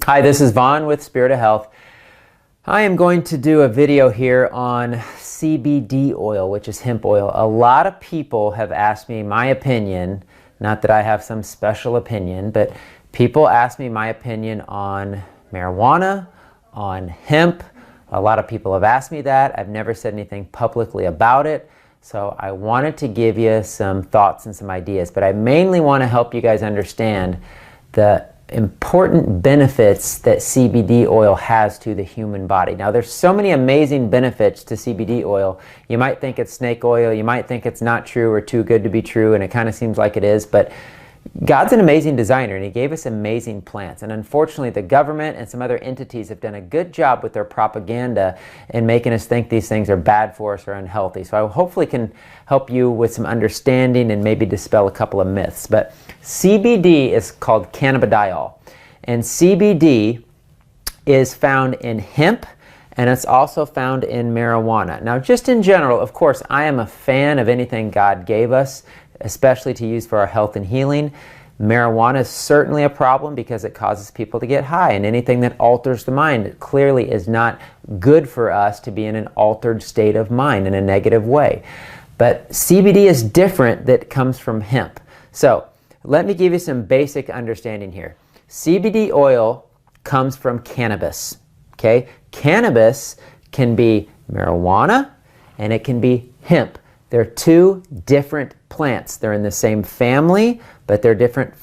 Hi, this is Vaughn with Spirit of Health. I am going to do a video here on CBD oil, which is hemp oil. A lot of people have asked me my opinion, not that I have some special opinion, but people ask me my opinion on marijuana, on hemp. A lot of people have asked me that. I've never said anything publicly about it. So I wanted to give you some thoughts and some ideas, but I mainly want to help you guys understand the important benefits that CBD oil has to the human body. Now, there's so many amazing benefits to CBD oil. You might think it's snake oil, you might think it's not true or too good to be true, and it kind of seems like it is, but God's an amazing designer and He gave us amazing plants. And unfortunately, the government and some other entities have done a good job with their propaganda in making us think these things are bad for us or unhealthy. So I hopefully can help you with some understanding and maybe dispel a couple of myths. But CBD is called cannabidiol. And CBD is found in hemp, and it's also found in marijuana. Now, just in general, of course, I am a fan of anything God gave us, especially to use for our health and healing. Marijuana is certainly a problem because it causes people to get high, and anything that alters the mind clearly is not good for us to be in an altered state of mind in a negative way. But CBD is different, that comes from hemp. So let me give you some basic understanding here. CBD oil comes from cannabis. Okay? Cannabis can be marijuana and it can be hemp. They're two different plants. They're in the same family, but they're different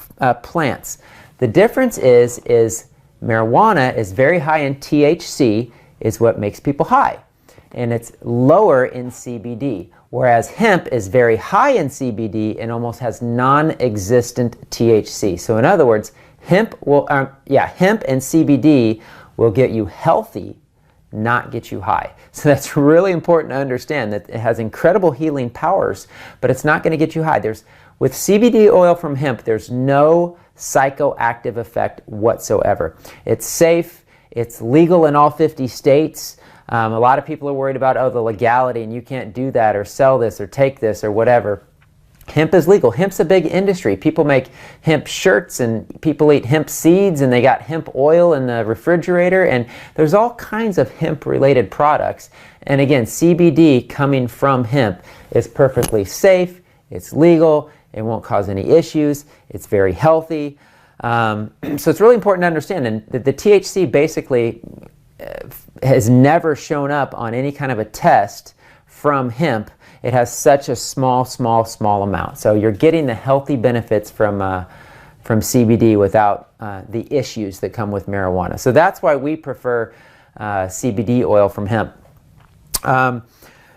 plants. The difference is marijuana is very high in THC, is what makes people high, and it's lower in CBD, whereas hemp is very high in CBD and almost has non-existent THC. So in other words, hemp and CBD will get you healthy, not get you high. So that's really important to understand, that it has incredible healing powers, but it's not going to get you high. With CBD oil from hemp, there's no psychoactive effect whatsoever. It's safe, it's legal in all 50 states. A lot of people are worried about, the legality, and you can't do that or sell this or take this or whatever. Hemp is legal. Hemp's a big industry. People make hemp shirts and people eat hemp seeds, and they got hemp oil in the refrigerator, and there's all kinds of hemp related products. And again, CBD coming from hemp is perfectly safe, it's legal, it won't cause any issues, it's very healthy. So it's really important to understand, and the THC basically has never shown up on any kind of a test from hemp. It has such a small amount. So you're getting the healthy benefits from CBD without the issues that come with marijuana. So that's why we prefer CBD oil from hemp.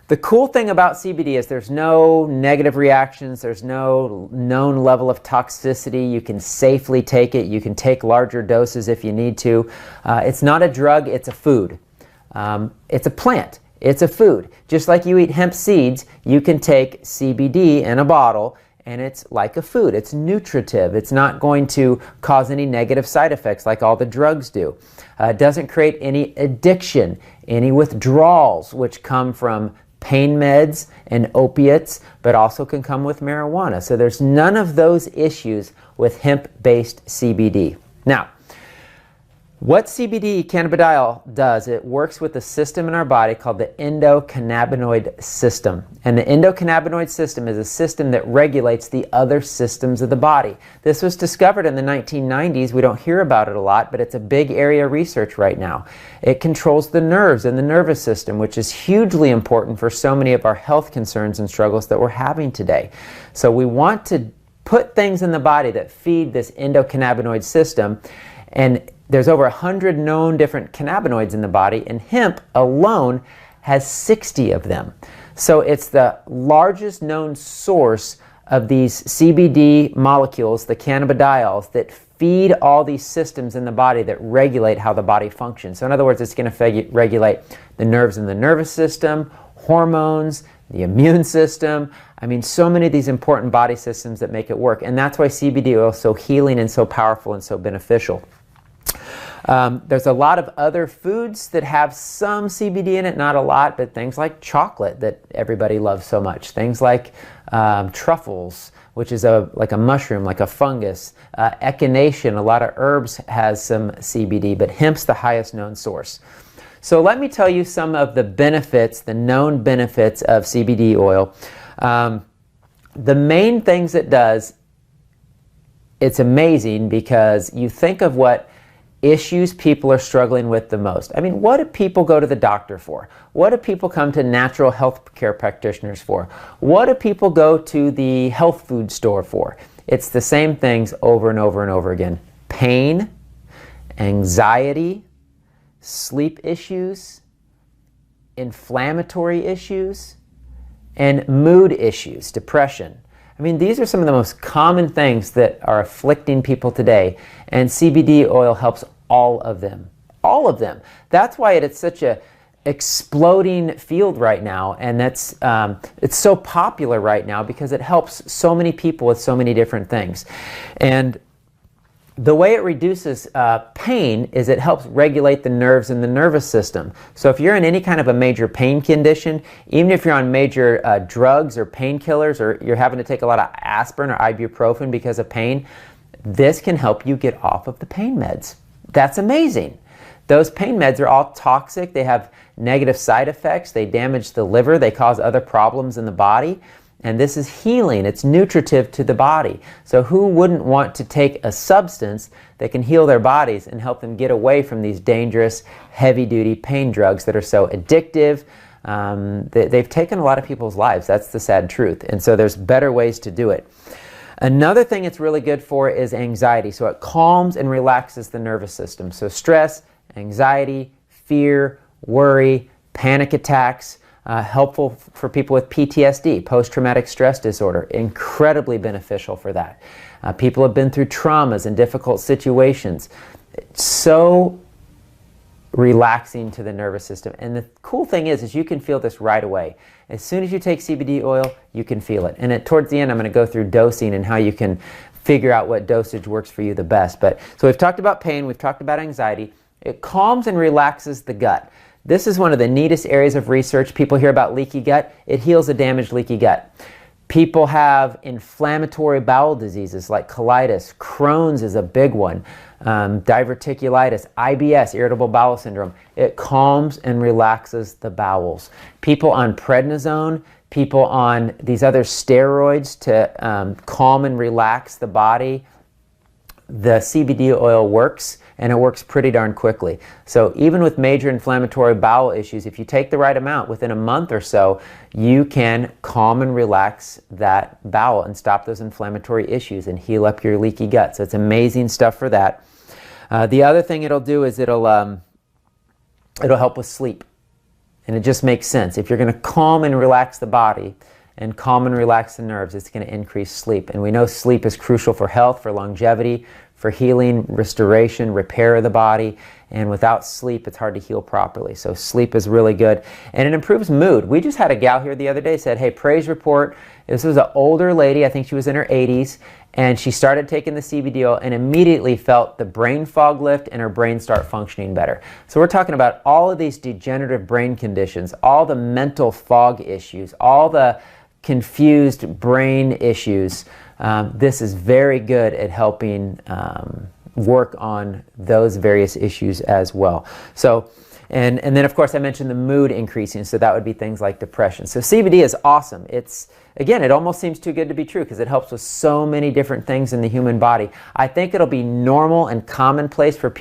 The cool thing about CBD is there's no negative reactions. There's no known level of toxicity. You can safely take it. You can take larger doses if you need to. It's not a drug, it's a food. It's a plant. It's a food. Just like you eat hemp seeds, you can take CBD in a bottle, and it's like a food. It's nutritive. It's not going to cause any negative side effects like all the drugs do. It doesn't create any addiction, any withdrawals, which come from pain meds and opiates, but also can come with marijuana. So there's none of those issues with hemp-based CBD. Now, what CBD cannabidiol does, it works with a system in our body called the endocannabinoid system. And the endocannabinoid system is a system that regulates the other systems of the body. This was discovered in the 1990s. We don't hear about it a lot, but it's a big area of research right now. It controls the nerves and the nervous system, which is hugely important for so many of our health concerns and struggles that we're having today. So we want to put things in the body that feed this endocannabinoid system, and there's over 100 known different cannabinoids in the body, and hemp alone has 60 of them. So it's the largest known source of these CBD molecules, the cannabidiols, that feed all these systems in the body that regulate how the body functions. So in other words, it's going to regulate the nerves in the nervous system, hormones, the immune system. I mean, so many of these important body systems that make it work. And that's why CBD oil is so healing and so powerful and so beneficial. There's a lot of other foods that have some CBD in it, not a lot, but things like chocolate that everybody loves so much. Things like truffles, which is like a mushroom, like a fungus. Echinacea, a lot of herbs has some CBD, but hemp's the highest known source. So let me tell you some of the benefits, the known benefits of CBD oil. The main things it does, it's amazing because you think of what issues people are struggling with the most. I mean, what do people go to the doctor for? What do people come to natural health care practitioners for? What do people go to the health food store for? It's the same things over and over and over again. Pain, anxiety, sleep issues, inflammatory issues, and mood issues, depression. I mean, these are some of the most common things that are afflicting people today, and CBD oil helps all of them. All of them. That's why it's such a exploding field right now, and it's so popular right now because it helps so many people with so many different things. And the way it reduces pain is it helps regulate the nerves in the nervous system. So if you're in any kind of a major pain condition, even if you're on major drugs or painkillers, or you're having to take a lot of aspirin or ibuprofen because of pain, this can help you get off of the pain meds. That's amazing. Those pain meds are all toxic. They have negative side effects. They damage the liver. They cause other problems in the body. And this is healing. It's nutritive to the body. So who wouldn't want to take a substance that can heal their bodies and help them get away from these dangerous, heavy-duty pain drugs that are so addictive? They've taken a lot of people's lives. That's the sad truth. And so there's better ways to do it. Another thing it's really good for is anxiety. So it calms and relaxes the nervous system. So stress, anxiety, fear, worry, panic attacks, helpful for people with PTSD, post-traumatic stress disorder, incredibly beneficial for that. People have been through traumas and difficult situations. It's so relaxing to the nervous system. And the cool thing is you can feel this right away. As soon as you take CBD oil, you can feel it. And towards the end, I'm going to go through dosing and how you can figure out what dosage works for you the best. So we've talked about pain, we've talked about anxiety. It calms and relaxes the gut. This is one of the neatest areas of research. People hear about leaky gut. It heals a damaged leaky gut. People have inflammatory bowel diseases like colitis. Crohn's is a big one. Diverticulitis, IBS, irritable bowel syndrome. It calms and relaxes the bowels. People on prednisone, people on these other steroids to calm and relax the body. The CBD oil works, and it works pretty darn quickly. So even with major inflammatory bowel issues, if you take the right amount, within a month or so, you can calm and relax that bowel and stop those inflammatory issues and heal up your leaky gut. So it's amazing stuff for that. The other thing it'll do is it'll help with sleep. And it just makes sense. If you're going to calm and relax the body and calm and relax the nerves, it's going to increase sleep. And we know sleep is crucial for health, for longevity, for healing, restoration, repair of the body. And without sleep, it's hard to heal properly. So sleep is really good. And it improves mood. We just had a gal here the other day said, hey, praise report. This was an older lady. I think she was in her 80s. And she started taking the CBD oil and immediately felt the brain fog lift and her brain start functioning better. So we're talking about all of these degenerative brain conditions, all the mental fog issues, all the confused brain issues. This is very good at helping work on those various issues as well. So, and then of course I mentioned the mood increasing, so that would be things like depression. So CBD is awesome. Again, it almost seems too good to be true because it helps with so many different things in the human body. I think it'll be normal and commonplace for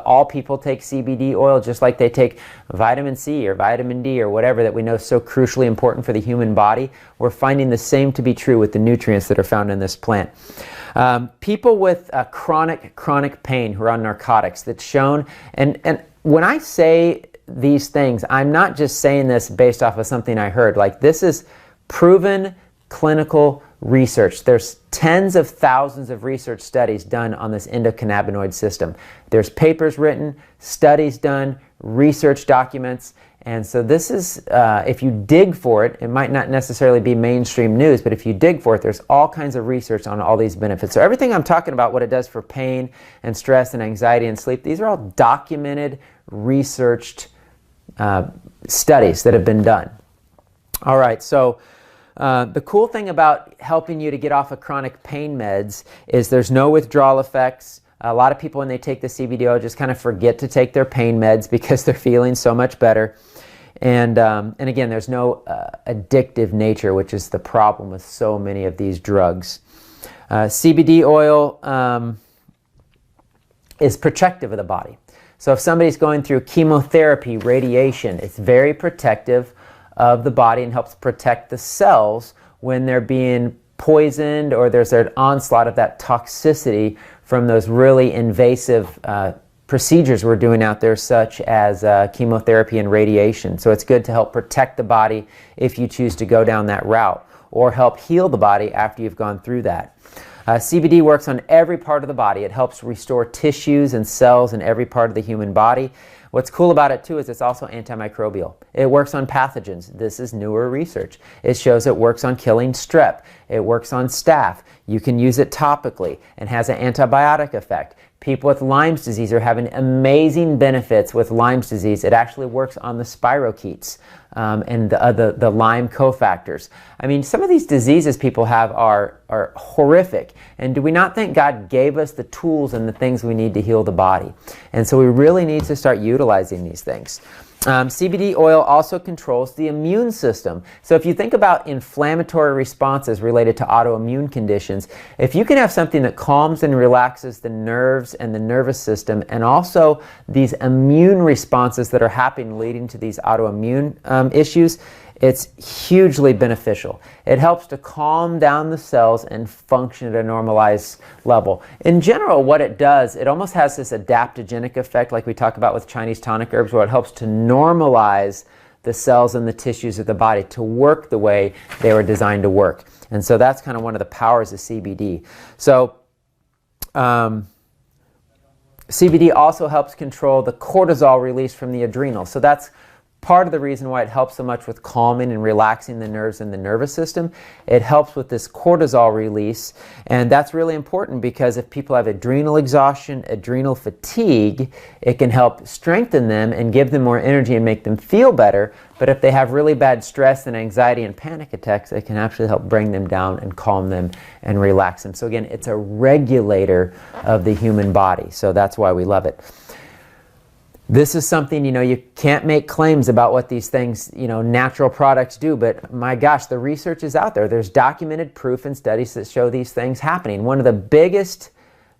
all people take CBD oil just like they take vitamin C or vitamin D or whatever that we know is so crucially important for the human body. We're finding the same to be true with the nutrients that are found in this plant. People with chronic pain who are on narcotics, that's shown, and when I say these things, I'm not just saying this based off of something I heard. Like, this is proven clinical research. There's tens of thousands of research studies done on this endocannabinoid system. There's papers written, studies done, research documents, and so this is, if you dig for it, it might not necessarily be mainstream news, but if you dig for it, there's all kinds of research on all these benefits. So everything I'm talking about, what it does for pain and stress and anxiety and sleep, these are all documented, researched studies that have been done. All right, so The cool thing about helping you to get off of chronic pain meds is there's no withdrawal effects. A lot of people, when they take the CBD oil, just kind of forget to take their pain meds because they're feeling so much better. And again, there's no addictive nature, which is the problem with so many of these drugs. CBD oil is protective of the body. So if somebody's going through chemotherapy, radiation, it's very protective of the body and helps protect the cells when they're being poisoned or there's an onslaught of that toxicity from those really invasive procedures we're doing out there, such as chemotherapy and radiation. So it's good to help protect the body if you choose to go down that route, or help heal the body after you've gone through that. CBD works on every part of the body. It helps restore tissues and cells in every part of the human body. What's cool about it too is it's also antimicrobial. It works on pathogens. This is newer research. It shows it works on killing strep. It works on staph. You can use it topically and has an antibiotic effect. People with Lyme's disease are having amazing benefits with Lyme's disease. It actually works on the spirochetes and the Lyme cofactors. I mean, some of these diseases people have are horrific. And do we not think God gave us the tools and the things we need to heal the body? And so we really need to start utilizing these things. CBD oil also controls the immune system. So if you think about inflammatory responses related to autoimmune conditions, if you can have something that calms and relaxes the nerves and the nervous system, and also these immune responses that are happening leading to these autoimmune issues, it's hugely beneficial. It helps to calm down the cells and function at a normalized level. In general, what it does, it almost has this adaptogenic effect like we talk about with Chinese tonic herbs, where it helps to normalize the cells and the tissues of the body to work the way they were designed to work. And so that's kind of one of the powers of CBD. So CBD also helps control the cortisol release from the adrenals. So that's part of the reason why it helps so much with calming and relaxing the nerves and the nervous system. It helps with this cortisol release, and that's really important because if people have adrenal exhaustion, adrenal fatigue, it can help strengthen them and give them more energy and make them feel better. But if they have really bad stress and anxiety and panic attacks, it can actually help bring them down and calm them and relax them. So again, it's a regulator of the human body, so that's why we love it. This is something, you can't make claims about what these things, natural products do, but my gosh, the research is out there. There's documented proof and studies that show these things happening. One of the biggest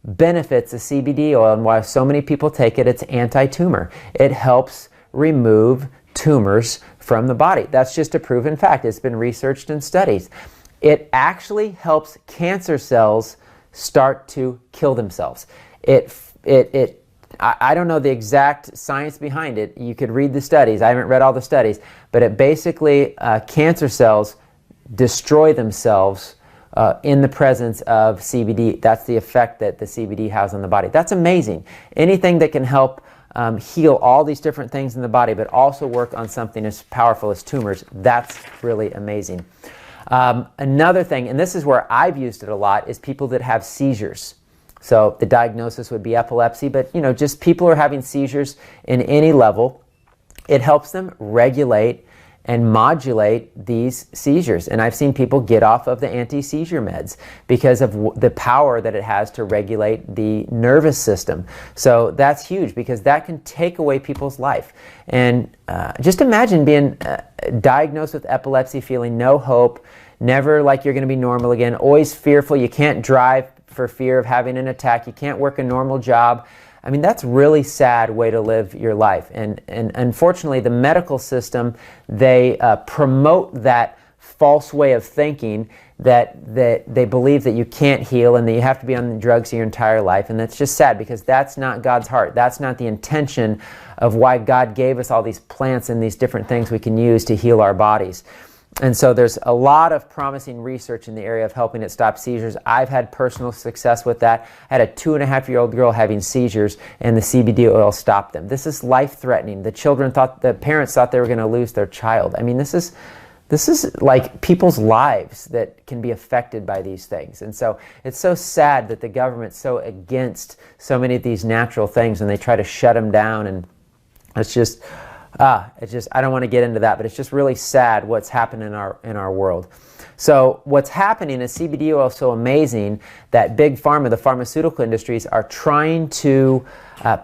benefits of CBD oil and why so many people take it, it's anti-tumor. It helps remove tumors from the body. That's just a proven fact. It's been researched in studies. It actually helps cancer cells start to kill themselves. I don't know the exact science behind it. You could read the studies. I haven't read all the studies. But it basically, cancer cells destroy themselves in the presence of CBD. That's the effect that the CBD has on the body. That's amazing. Anything that can help heal all these different things in the body, but also work on something as powerful as tumors, that's really amazing. Another thing, and this is where I've used it a lot, is people that have seizures. So the diagnosis would be epilepsy, but just people who are having seizures in any level. It helps them regulate and modulate these seizures. And I've seen people get off of the anti-seizure meds because of the power that it has to regulate the nervous system. So that's huge because that can take away people's life. And just imagine being diagnosed with epilepsy, feeling no hope, never like you're going to be normal again, always fearful, you can't drive for fear of having an attack, you can't work a normal job. I mean, that's a really sad way to live your life. And unfortunately, the medical system, they promote that false way of thinking that they believe that you can't heal and that you have to be on drugs your entire life. And that's just sad because that's not God's heart. That's not the intention of why God gave us all these plants and these different things we can use to heal our bodies. And so there's a lot of promising research in the area of helping it stop seizures. I've had personal success with that. I had a 2.5-year-old girl having seizures and the CBD oil stopped them. This is life-threatening. The parents thought they were going to lose their child. I mean, this is like people's lives that can be affected by these things. And so it's so sad that the government's so against so many of these natural things and they try to shut them down. And it's just, I don't want to get into that, but it's just really sad what's happened in our world. So what's happening is CBD oil is so amazing that big pharma, the pharmaceutical industries, are trying to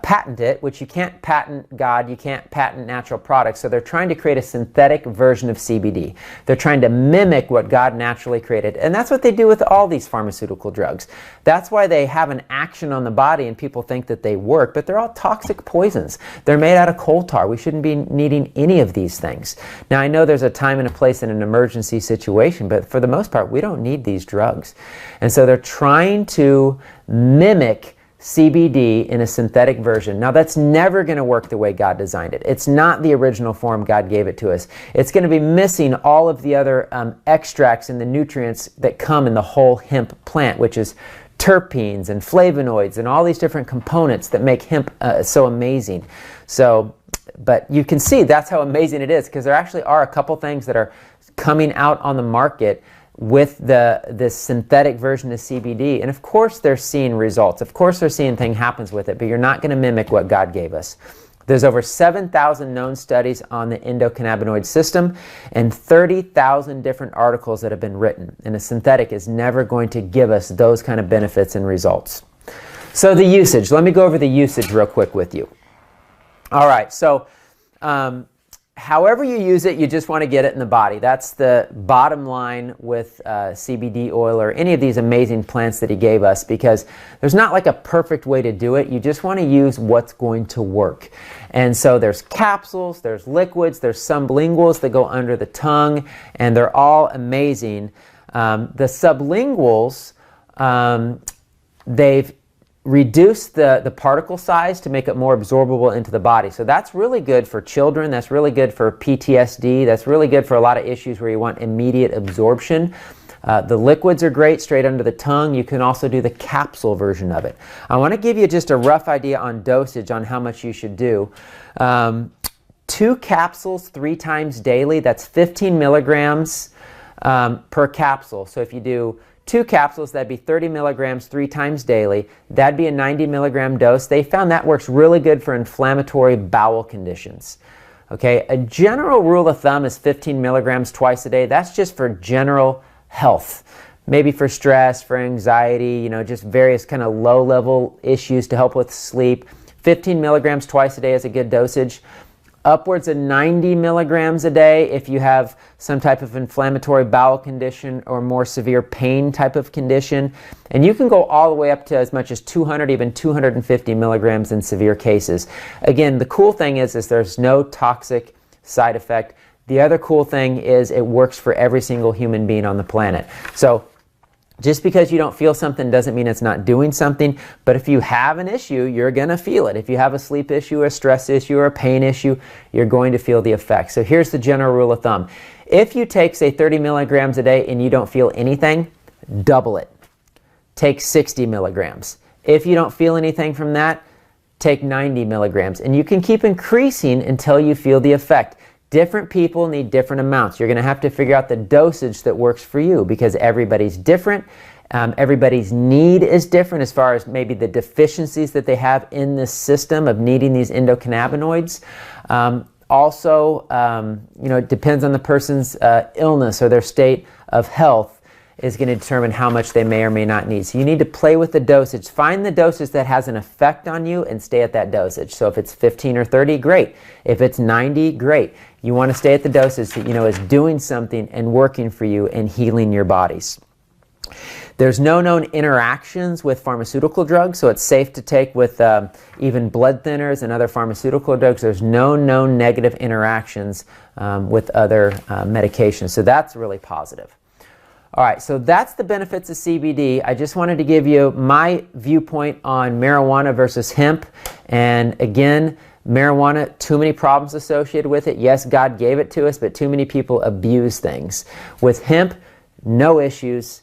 patent it, which you can't patent God, you can't patent natural products, so they're trying to create a synthetic version of CBD. They're trying to mimic what God naturally created, and that's what they do with all these pharmaceutical drugs. That's why they have an action on the body and people think that they work, but they're all toxic poisons. They're made out of coal tar. We shouldn't be needing any of these things. Now, I know there's a time and a place in an emergency situation, but for the most part, we don't need these drugs. And so they're trying to mimic CBD in a synthetic version. Now, that's never going to work the way God designed it. It's not the original form God gave it to us. It's going to be missing all of the other extracts and the nutrients that come in the whole hemp plant, which is terpenes and flavonoids and all these different components that make hemp so amazing. So, but you can see that's how amazing it is, because there actually are a couple things that are coming out on the market with this synthetic version of CBD, and of course they're seeing results. Of course they're seeing things happens with it, but you're not going to mimic what God gave us. There's over 7,000 known studies on the endocannabinoid system and 30,000 different articles that have been written, and a synthetic is never going to give us those kind of benefits and results. So the usage, let me go over the usage real quick with you. All right, so however you use it, you just want to get it in the body. That's the bottom line with CBD oil or any of these amazing plants that he gave us, because there's not like a perfect way to do it. You just want to use what's going to work. And so there's capsules, there's liquids, there's sublinguals that go under the tongue, and they're all amazing. The sublinguals, they've reduce the particle size to make it more absorbable into the body. So that's really good for children. That's really good for PTSD. That's really good for a lot of issues where you want immediate absorption. The liquids are great straight under the tongue. You can also do the capsule version of it. I want to give you just a rough idea on dosage on how much you should do. 2 capsules 3 times daily, that's 15 milligrams per capsule. So if you do 2 capsules, that'd be 30 milligrams 3 times daily. That'd be a 90 milligram dose. They found that works really good for inflammatory bowel conditions. Okay, a general rule of thumb is 15 milligrams twice a day. That's just for general health. Maybe for stress, for anxiety, just various kind of low-level issues to help with sleep. 15 milligrams twice a day is a good dosage. Upwards of 90 milligrams a day if you have some type of inflammatory bowel condition or more severe pain type of condition. And you can go all the way up to as much as 200, even 250 milligrams in severe cases. Again, the cool thing is there's no toxic side effect. The other cool thing is it works for every single human being on the planet. So just because you don't feel something doesn't mean it's not doing something, but if you have an issue, you're going to feel it. If you have a sleep issue, a stress issue, or a pain issue, you're going to feel the effects. So here's the general rule of thumb. If you take, say, 30 milligrams a day and you don't feel anything, double it. Take 60 milligrams. If you don't feel anything from that, take 90 milligrams. And you can keep increasing until you feel the effect. Different people need different amounts. You're going to have to figure out the dosage that works for you, because everybody's different. Everybody's need is different as far as maybe the deficiencies that they have in this system of needing these endocannabinoids. Also, it depends on the person's illness or their state of health is going to determine how much they may or may not need. So you need to play with the dosage. Find the dosage that has an effect on you and stay at that dosage. So if it's 15 or 30, great. If it's 90, great. You want to stay at the dosage that you know is doing something and working for you and healing your bodies. There's no known interactions with pharmaceutical drugs, so it's safe to take with even blood thinners and other pharmaceutical drugs. There's no known negative interactions with other medications, so that's really positive. All right, so that's the benefits of CBD. I just wanted to give you my viewpoint on marijuana versus hemp. And again, marijuana, too many problems associated with it. Yes, God gave it to us, but too many people abuse things. With hemp, no issues,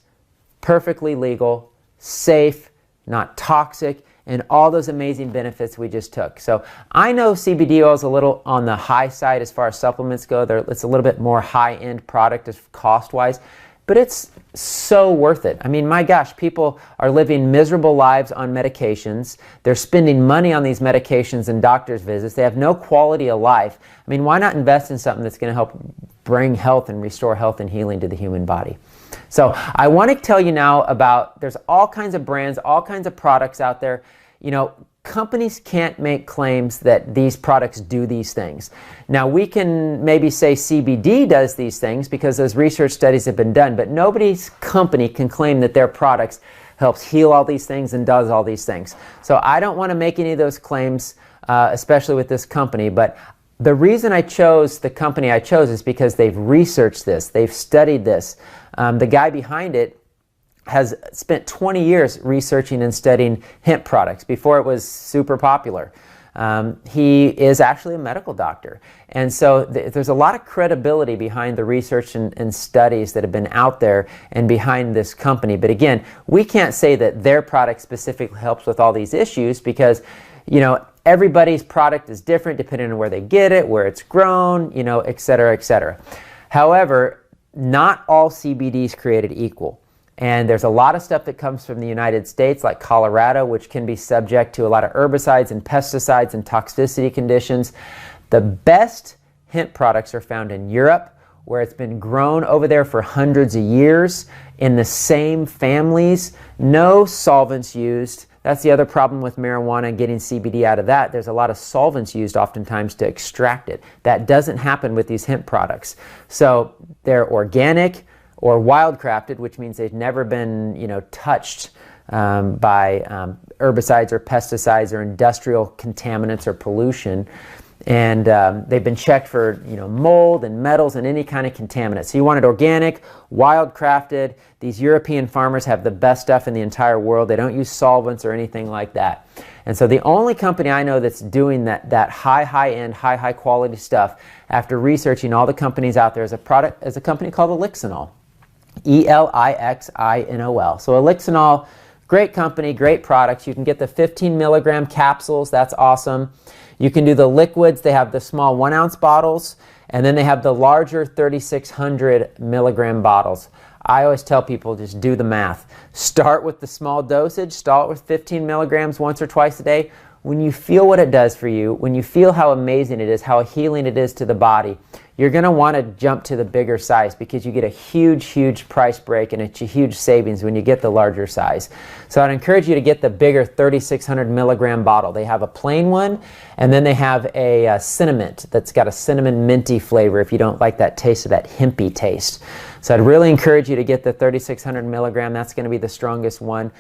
perfectly legal, safe, not toxic, and all those amazing benefits we just took. So I know CBD oil is a little on the high side as far as supplements go. It's a little bit more high-end product cost-wise. But it's so worth it. I mean, my gosh, people are living miserable lives on medications. They're spending money on these medications and doctor's visits. They have no quality of life. I mean, why not invest in something that's going to help bring health and restore health and healing to the human body? So I want to tell you now about, there's all kinds of brands, all kinds of products out there. You know, companies can't make claims that these products do these things. Now, we can maybe say CBD does these things because those research studies have been done, but nobody's company can claim that their products helps heal all these things and does all these things. So I don't want to make any of those claims, especially with this company, but the reason I chose the company I chose is because they've researched this, they've studied this. The guy behind it has spent 20 years researching and studying hemp products before it was super popular. He is actually a medical doctor. And so there's a lot of credibility behind the research and studies that have been out there and behind this company. But again, we can't say that their product specifically helps with all these issues because, you know, everybody's product is different depending on where they get it, where it's grown, you know, et cetera, et cetera. However, not all CBD is created equal. And there's a lot of stuff that comes from the United States, like Colorado, which can be subject to a lot of herbicides and pesticides and toxicity conditions. The best hemp products are found in Europe, where it's been grown over there for hundreds of years in the same families, no solvents used. That's the other problem with marijuana and getting CBD out of that. There's a lot of solvents used oftentimes to extract it. That doesn't happen with these hemp products. So they're organic or wild crafted, which means they've never been, you know, touched by herbicides or pesticides or industrial contaminants or pollution. And they've been checked for, you know, mold and metals and any kind of contaminant. So you want it organic, wild crafted. These European farmers have the best stuff in the entire world. They don't use solvents or anything like that. And so the only company I know that's doing that high-end, high quality stuff, after researching all the companies out there, is a company called Elixinol. Elixinol. So Elixinol, great company, great products. You can get the 15 milligram capsules. That's awesome. You can do the liquids. They have the small 1 ounce bottles, and then they have the larger 3,600 milligram bottles. I always tell people, just do the math. Start with the small dosage. Start with 15 milligrams once or twice a day. When you feel what it does for you, when you feel how amazing it is, how healing it is to the body, you're going to want to jump to the bigger size because you get a huge price break and it's a huge savings when you get the larger size. So I'd encourage you to get the bigger 3,600 milligram bottle. They have a plain one, and then they have a cinnamon that's got a cinnamon minty flavor if you don't like that taste of that hempy taste. So I'd really encourage you to get the 3,600 milligram. That's going to be the strongest one.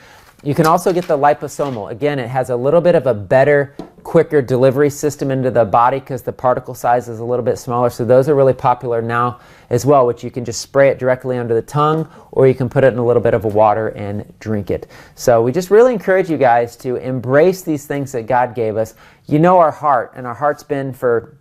You can also get the liposomal. Again, it has a little bit of a better, quicker delivery system into the body because the particle size is a little bit smaller. So those are really popular now as well, which you can just spray it directly under the tongue, or you can put it in a little bit of water and drink it. So we just really encourage you guys to embrace these things that God gave us. You know our heart, and our heart's been for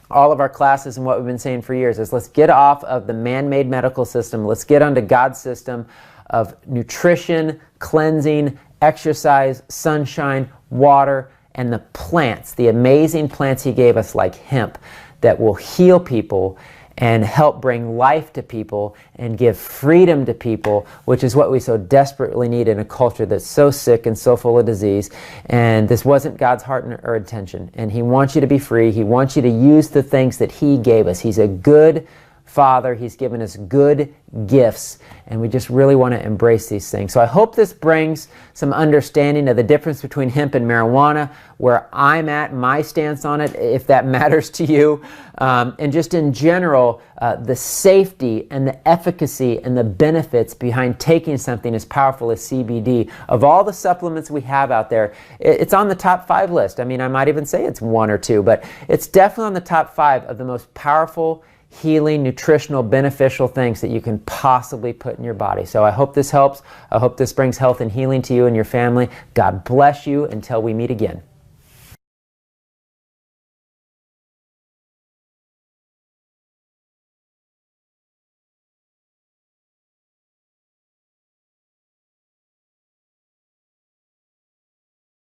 all of our classes and what we've been saying for years is let's get off of the man-made medical system. Let's get onto God's system of nutrition, cleansing, exercise, sunshine, water, and the plants, the amazing plants He gave us like hemp that will heal people and help bring life to people and give freedom to people, which is what we so desperately need in a culture that's so sick and so full of disease. And this wasn't God's heart or intention. And He wants you to be free. He wants you to use the things that He gave us. He's a good Father. He's given us good gifts, and we just really want to embrace these things. So I hope this brings some understanding of the difference between hemp and marijuana, where I'm at, my stance on it, if that matters to you, and just in general, the safety and the efficacy and the benefits behind taking something as powerful as CBD. Of all the supplements we have out there, it's on the top 5 list. I mean, I might even say it's 1 or 2, but it's definitely on the top 5 of the most powerful, healing, nutritional, beneficial things that you can possibly put in your body. So I hope this helps. I hope this brings health and healing to you and your family. God bless you until we meet again.